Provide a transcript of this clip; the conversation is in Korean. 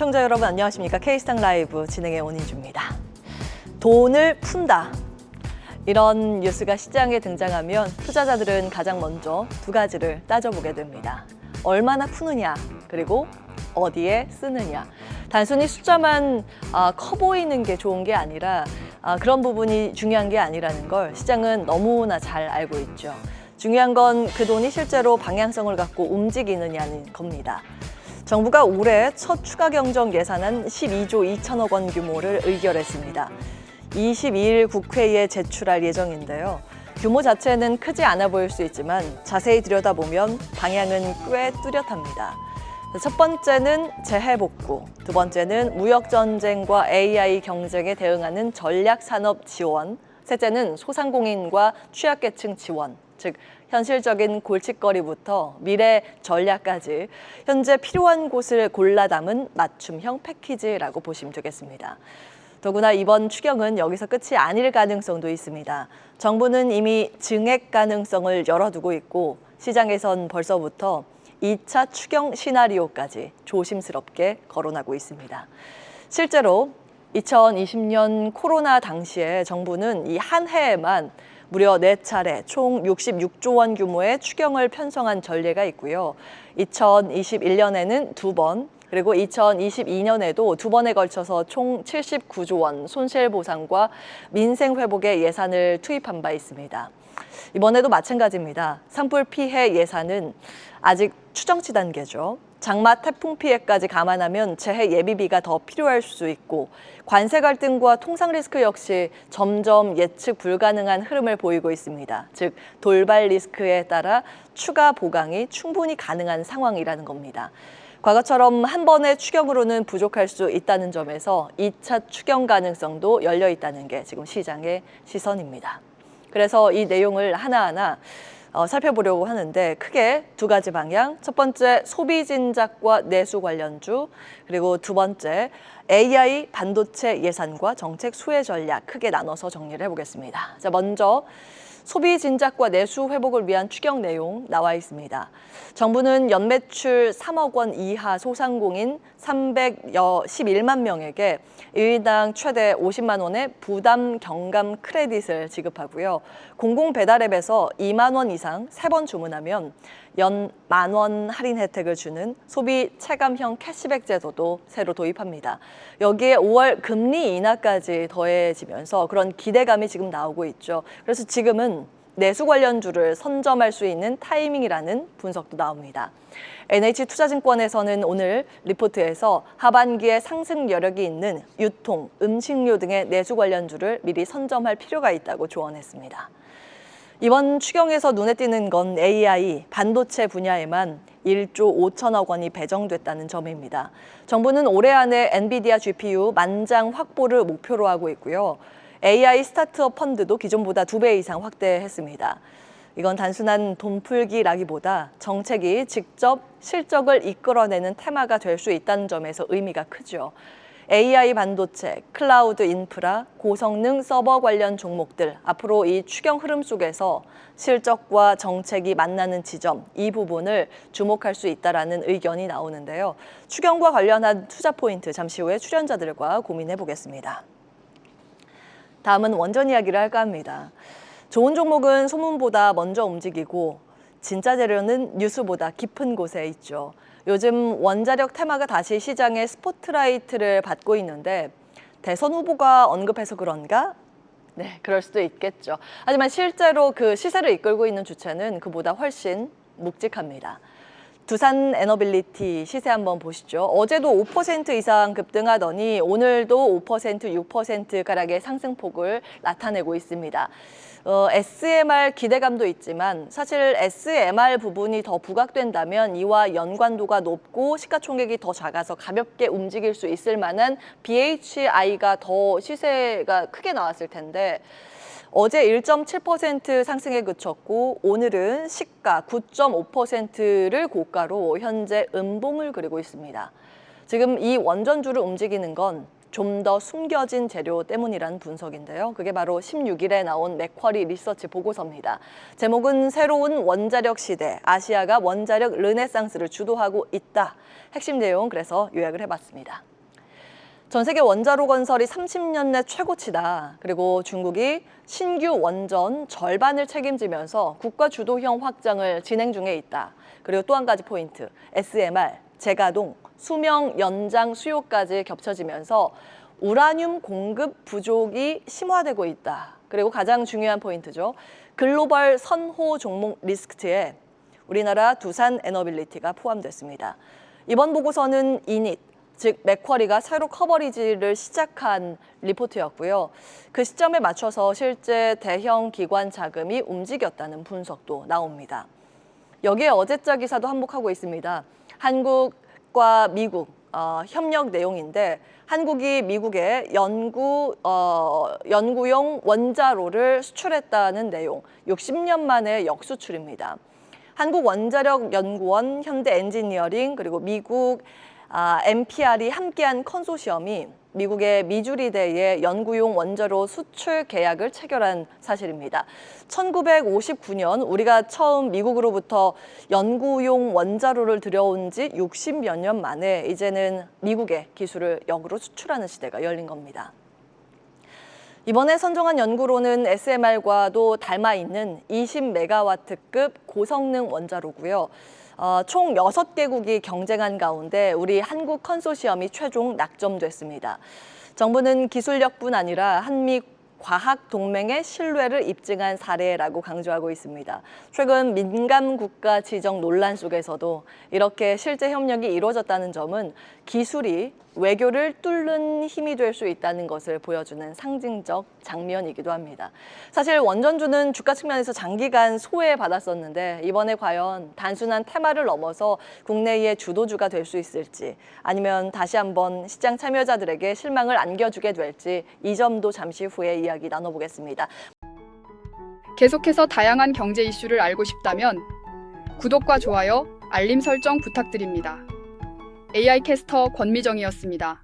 시청자 여러분 안녕하십니까? K스탁 라이브 진행의 원인주입니다. 돈을 푼다. 이런 뉴스가 시장에 등장하면 투자자들은 가장 먼저 두 가지를 따져보게 됩니다. 얼마나 푸느냐, 그리고 어디에 쓰느냐. 단순히 숫자만 커 보이는 게 좋은 게 아니라 그런 부분이 중요한 게 아니라는 걸 시장은 너무나 잘 알고 있죠. 중요한 건 그 돈이 실제로 방향성을 갖고 움직이느냐는 겁니다. 정부가 올해 첫 추가 경정 예산안 12조 2천억 원 규모를 의결했습니다. 22일 국회에 제출할 예정인데요. 규모 자체는 크지 않아 보일 수 있지만 자세히 들여다보면 방향은 꽤 뚜렷합니다. 첫 번째는 재해복구, 두 번째는 무역전쟁과 AI 경쟁에 대응하는 전략산업 지원, 셋째는 소상공인과 취약계층 지원, 즉 현실적인 골칫거리부터 미래 전략까지 현재 필요한 곳을 골라 담은 맞춤형 패키지라고 보시면 되겠습니다. 더구나 이번 추경은 여기서 끝이 아닐 가능성도 있습니다. 정부는 이미 증액 가능성을 열어두고 있고 시장에선 벌써부터 2차 추경 시나리오까지 조심스럽게 거론하고 있습니다. 실제로 2020년 코로나 당시에 정부는 이 한 해에만 무려 4차례 총 66조 원 규모의 추경을 편성한 전례가 있고요. 2021년에는 2번, 그리고 2022년에도 2번에 걸쳐서 총 79조 원 손실보상과 민생회복의 예산을 투입한 바 있습니다. 이번에도 마찬가지입니다. 산불 피해 예산은 아직 추정치 단계죠. 장마 태풍 피해까지 감안하면 재해 예비비가 더 필요할 수 있고 관세 갈등과 통상 리스크 역시 점점 예측 불가능한 흐름을 보이고 있습니다. 즉 돌발 리스크에 따라 추가 보강이 충분히 가능한 상황이라는 겁니다. 과거처럼 한 번의 추경으로는 부족할 수 있다는 점에서 2차 추경 가능성도 열려 있다는 게 지금 시장의 시선입니다. 그래서 이 내용을 하나하나 살펴보려고 하는데 크게 두 가지 방향, 첫 번째 소비 진작과 내수 관련주, 그리고 두 번째 AI 반도체 예산과 정책 수혜 전략 크게 나눠서 정리를 해보겠습니다. 자, 먼저 소비 진작과 내수 회복을 위한 추경 내용 나와 있습니다. 정부는 연매출 3억 원 이하 소상공인 311만 명에게 1인당 최대 50만 원의 부담 경감 크레딧을 지급하고요. 공공배달앱에서 2만 원 이상 3번 주문하면 연 10,000원 할인 혜택을 주는 소비 체감형 캐시백 제도도 새로 도입합니다. 여기에 5월 금리 인하까지 더해지면서 그런 기대감이 지금 나오고 있죠. 그래서 지금은 내수 관련주를 선점할 수 있는 타이밍이라는 분석도 나옵니다. NH투자증권에서는 오늘 리포트에서 하반기에 상승 여력이 있는 유통, 음식료 등의 내수 관련주를 미리 선점할 필요가 있다고 조언했습니다. 이번 추경에서 눈에 띄는 건 AI, 반도체 분야에만 1조 5천억 원이 배정됐다는 점입니다. 정부는 올해 안에 엔비디아 GPU 만장 확보를 목표로 하고 있고요. AI 스타트업 펀드도 기존보다 2배 이상 확대했습니다. 이건 단순한 돈풀기라기보다 정책이 직접 실적을 이끌어내는 테마가 될 수 있다는 점에서 의미가 크죠. AI 반도체, 클라우드 인프라, 고성능 서버 관련 종목들, 앞으로 이 추경 흐름 속에서 실적과 정책이 만나는 지점, 이 부분을 주목할 수 있다는 의견이 나오는데요. 추경과 관련한 투자 포인트 잠시 후에 출연자들과 고민해 보겠습니다. 다음은 원전 이야기를 할까 합니다. 좋은 종목은 소문보다 먼저 움직이고 진짜 재료는 뉴스보다 깊은 곳에 있죠. 요즘 원자력 테마가 다시 시장의 스포트라이트를 받고 있는데 대선 후보가 언급해서 그런가? 네, 그럴 수도 있겠죠. 하지만 실제로 그 시세를 이끌고 있는 주체는 그보다 훨씬 묵직합니다. 두산 에너빌리티 시세 한번 보시죠. 어제도 5% 이상 급등하더니 오늘도 5%, 6%가량의 상승폭을 나타내고 있습니다. SMR 기대감도 있지만 사실 SMR 부분이 더 부각된다면 이와 연관도가 높고 시가총액이 더 작아서 가볍게 움직일 수 있을 만한 BHI가 더 시세가 크게 나왔을 텐데 어제 1.7% 상승에 그쳤고 오늘은 시가 9.5%를 고가로 현재 음봉을 그리고 있습니다. 지금 이 원전주를 움직이는 건 좀 더 숨겨진 재료 때문이란 분석인데요. 그게 바로 16일에 나온 맥쿼리 리서치 보고서입니다. 제목은 새로운 원자력 시대, 아시아가 원자력 르네상스를 주도하고 있다. 핵심 내용 그래서 요약을 해봤습니다. 전 세계 원자로 건설이 30년 내 최고치다. 그리고 중국이 신규 원전 절반을 책임지면서 국가 주도형 확장을 진행 중에 있다. 그리고 또 한 가지 포인트, SMR, 재가동, 수명 연장 수요까지 겹쳐지면서 우라늄 공급 부족이 심화되고 있다. 그리고 가장 중요한 포인트죠. 글로벌 선호 종목 리스트에 우리나라 두산 에너빌리티가 포함됐습니다. 이번 보고서는 이닛, 즉 맥쿼리가 새로 커버리지를 시작한 리포트였고요. 그 시점에 맞춰서 실제 대형 기관 자금이 움직였다는 분석도 나옵니다. 여기에 어제자 기사도 한몫하고 있습니다. 한국과 미국 협력 내용인데 한국이 미국에 연구용 원자로를 수출했다는 내용, 60년 만에 역수출입니다. 한국원자력연구원, 현대엔지니어링, 그리고 미국 NPR이 함께한 컨소시엄이 미국의 미주리대에 연구용 원자로 수출 계약을 체결한 사실입니다. 1959년 우리가 처음 미국으로부터 연구용 원자로를 들여온 지 60여 년 만에 이제는 미국의 기술을 역으로 수출하는 시대가 열린 겁니다. 이번에 선정한 연구로는 SMR과도 닮아있는 20메가와트급 고성능 원자로고요. 총 6개국이 경쟁한 가운데 우리 한국 컨소시엄이 최종 낙점됐습니다. 정부는 기술력뿐 아니라 한미 과학 동맹의 신뢰를 입증한 사례라고 강조하고 있습니다. 최근 민감 국가 지정 논란 속에서도 이렇게 실제 협력이 이루어졌다는 점은 기술이 외교를 뚫는 힘이 될 수 있다는 것을 보여주는 상징적 장면이기도 합니다. 사실 원전주는 주가 측면에서 장기간 소외받았었는데 이번에 과연 단순한 테마를 넘어서 국내의 주도주가 될 수 있을지 아니면 다시 한번 시장 참여자들에게 실망을 안겨주게 될지 이 점도 잠시 후에 이야기 나눠보겠습니다. 계속해서 다양한 경제 이슈를 알고 싶다면 구독과 좋아요, 알림 설정 부탁드립니다. AI 캐스터 권미정이었습니다.